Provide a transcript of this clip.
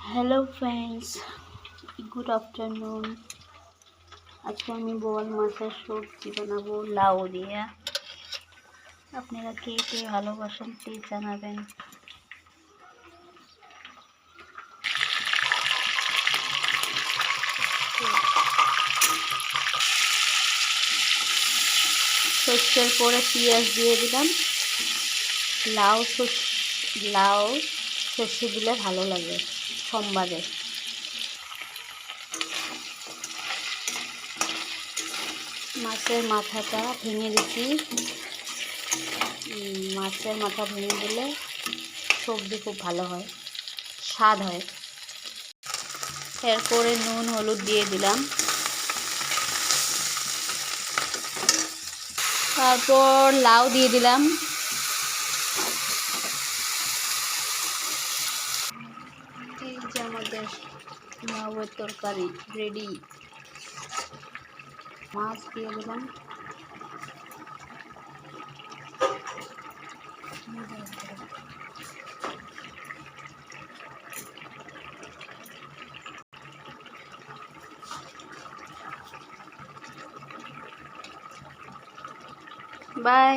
Hello friends, good afternoon. আজকে আমি বোয়াল মাছের সবজি বানাবো লাউ দিয়ে। আপনারা কে কে ভালোবাসেন প্লিজ জানাবেন। সর্ষের পরে পেঁয়াজ দিয়ে দিলাম। লাউ সর্ষে দিলে ভালো লাগে সোমবারে। মাছের মাথাটা ভেঙে দিচ্ছি। মাছের মাথা ভেঙে দিলে সবজি খুব ভালো হয়, স্বাদ হয়। এরপরে নুন হলুদ দিয়ে দিলাম। তারপর লাউ দিয়ে দিলাম। এই যে আমাদের লাউয়ের তরকারি রেডি। মাছ দিয়ে দিলাম। বাই।